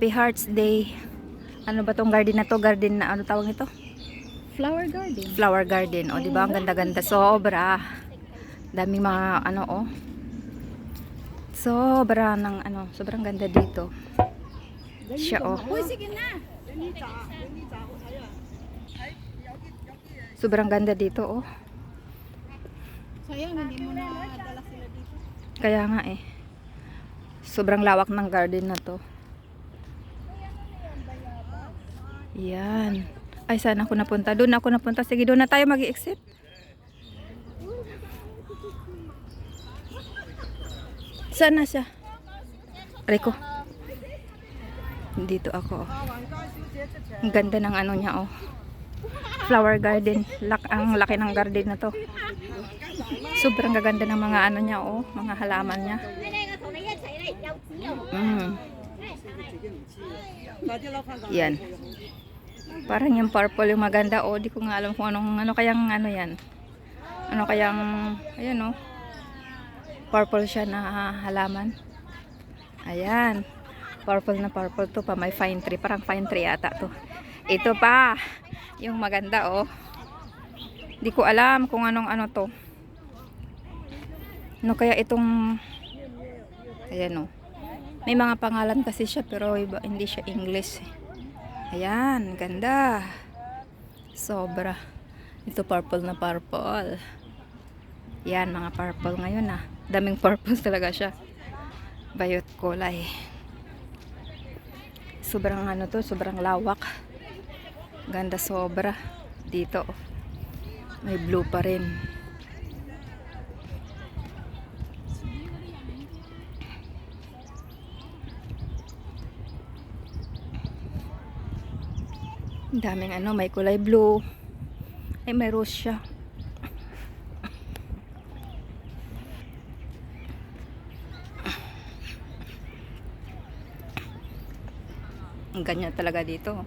Happy Hearts Day. Ano ba tong garden na to? Garden na ano tawag ito? Flower garden. Flower garden. O, di ba? Ang ganda-ganda. Sobra. Daming mga ano, oh. Sobra ng ano. Sobrang ganda dito. Siya, oh. Uy, sige na. Sobrang ganda dito, oh. Sayang, hindi mo na dala sila dito. Kaya nga, eh. Sobrang lawak ng garden na to. Yan. Ay, saan ako napunta? Doon ako napunta. Sige, doon na tayo mag-i-exit. Saan na siya? Rico. Dito ako. Ang ganda ng ano niya, oh. Flower garden. Ang laki ng garden na to. Sobrang gaganda ng mga ano niya, oh. Mga halaman niya. Yan. Parang yung purple yung maganda, oh. Di ko nga alam kung ano kayang ano yan. Ano kayang, ayan, oh. Purple siya na halaman. Ayan. Purple na purple to pa. May fine tree. Parang fine tree ata to. Ito pa. Yung maganda, oh. Di ko alam kung anong ano to. Ano kaya itong, ayan, oh. May mga pangalan kasi siya pero iba, hindi siya English. Ayan. Ganda. Sobra. Ito purple na purple. Yan, mga purple ngayon, ah. Daming purple talaga siya. Bayot kulay. Sobrang ano to, sobrang lawak. Ganda sobra. Dito, oh. May blue pa rin. Daming ano, may kulay blue. Ay, may rose siya. Ang ganyan talaga dito.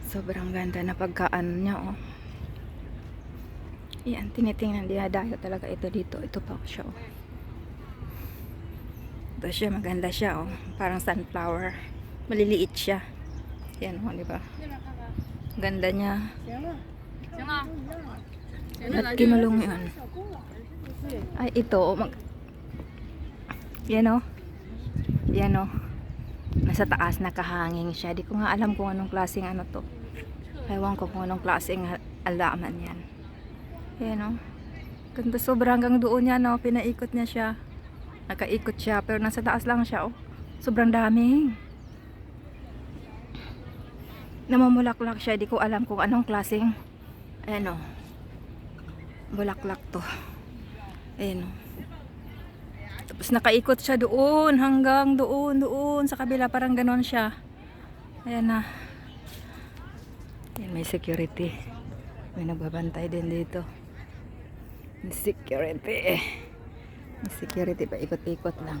Sobrang ganda na pagkaan niya, oh. Yan, tinitingnan, dinadayo talaga ito dito. Ito pa siya, oh. Ito siya, maganda siya, oh. Parang sunflower. Maliliit siya. Yan, oh, di ba? Ganda niya. Ba't kinulong yun? Ay, ito, oh. Yan, oh. Yan, oh. Nasa taas, nakahanging siya. Di ko nga alam kung anong klaseng ano to. Ewan ko kung anong klaseng alaman yan. Yan, oh. Ganda sobra hanggang doon yan, oh. Pinaikot niya siya. Nakaikot siya, pero nasa taas lang siya, oh. Sobrang daming. Namumulaklak siya. Di ko alam kung anong klaseng, ayan, oh. Bulaklak to. Ayan, oh. Tapos nakaikot siya doon hanggang doon sa kabila, parang ganon siya. Ayan na. Ayan, may security. May nagbabantay din dito. May security. May security pa, ikot-ikot lang.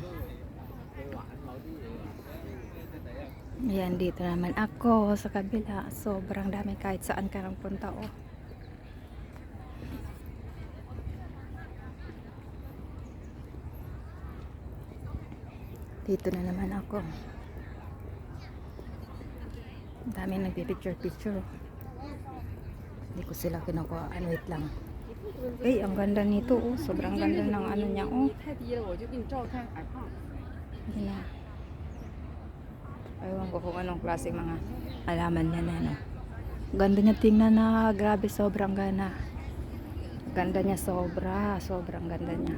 Ayan, dito naman ako sa kabila. Sobrang dami kahit saan ka nang punta, oh. Dito na naman ako. Dami nagpipicture-picture. Hindi ko sila kinukuhaan. Wait lang. Ay, ang ganda nito, oh. Sobrang ganda ng ano niya, oh. Ayan na. Ewan ko kung anong klaseng mga alaman niya na, no. Ganda niya tingnan na. Grabe, sobrang gana. Ganda niya sobra. Sobrang ganda niya.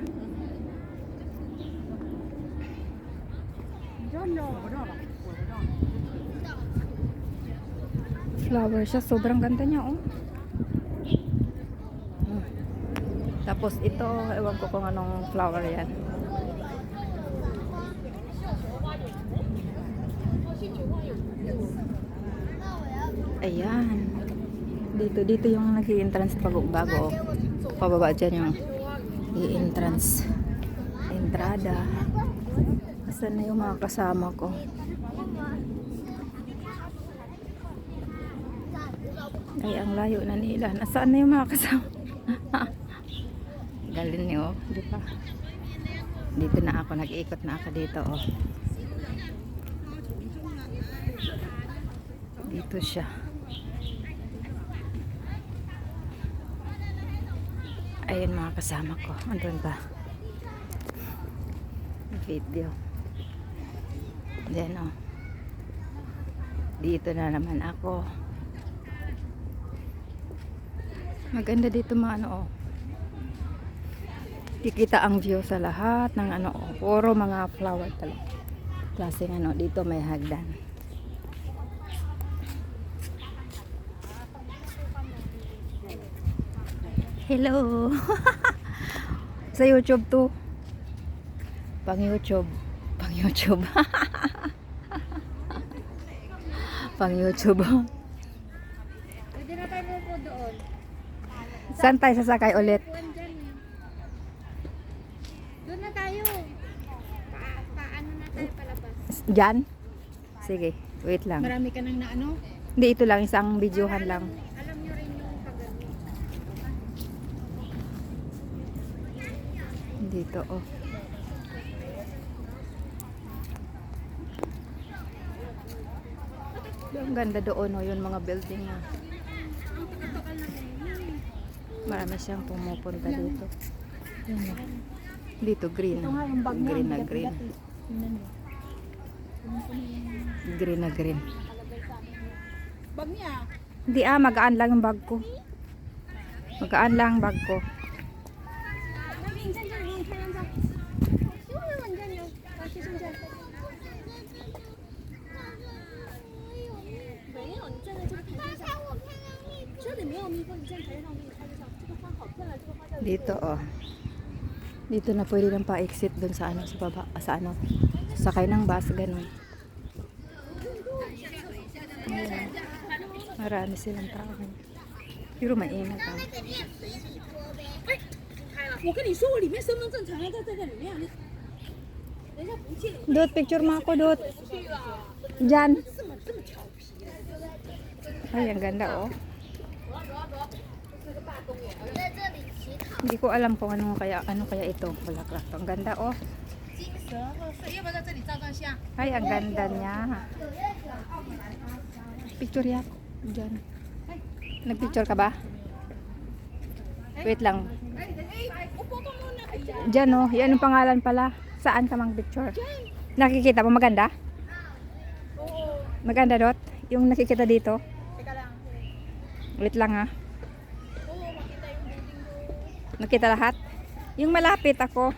Flower siya, sobrang ganda niya, oh. Tapos ito, ewan ko kung anong flower yan. Ayan. Dito yung nag-i-entrance bago. Pababa dyan yung i-entrance. Entrada. Asan na yung mga kasama ko? Ay, ang layo na nila. Nasaan na yung mga kasama? Galing niyo, di ba? Dito na ako, nag-iikot na ako dito, oh. Dito siya. Ayun mga kasama ko. Andun ba? Video. Yan, oh. Dito na naman ako. Maganda dito mga ano, oh. Kikita ang view sa lahat ng ano, oh. Puro mga flower talaga. Klaseng ano, dito may hagdan. Hello. Sa YouTube to. Pang YouTube. Pang YouTube. Pang YouTube. Pwede na tayo po doon. Saan tayo sasakay ulit? Kuwan dyan eh. Doon na tayo. Paano na tayo palabas? Diyan? Sige, wait lang. Marami ka nang naano? Hindi, ito lang, isang videohan lang. Alam nyo rin yung pagano. Dito, oh. Ang ganda doon, oh, yun mga building na. Marami siyang pumupunta dito. Yun, oh. Dito, green. Green na green. Green na green. Bag niya. Hindi magaan lang yung bag ko. Magaan lang ang bag ko. Dito, oh. Dito na pwede nang pa-exit dun sa ano, sa baba, sa ano. Sakay ng bus, ganun. Ayan. Marami silang tao. Pero maingat, ah. 我跟你说，我里面身份证藏在这个里面，人家不借。 Dot, picture mo ako, Dot. Diyan. Ay, ang ganda, oh. Hindi ko alam kung ano kaya ito. Bulaklak. Ang ganda, oh. 要不要在这里照张相？ Ay, ang ganda niya. Picture yan. Diyan. Nagpicture ka ba? Wait lang. Diyan, oh. Yan ang pangalan pala. Saan ka mang picture? Nakikita mo maganda? Maganda, Dot? Yung nakikita dito? Teka lang. Wait lang, ha. Oo, makita yung building doon. Nakita lahat? Yung malapit ako.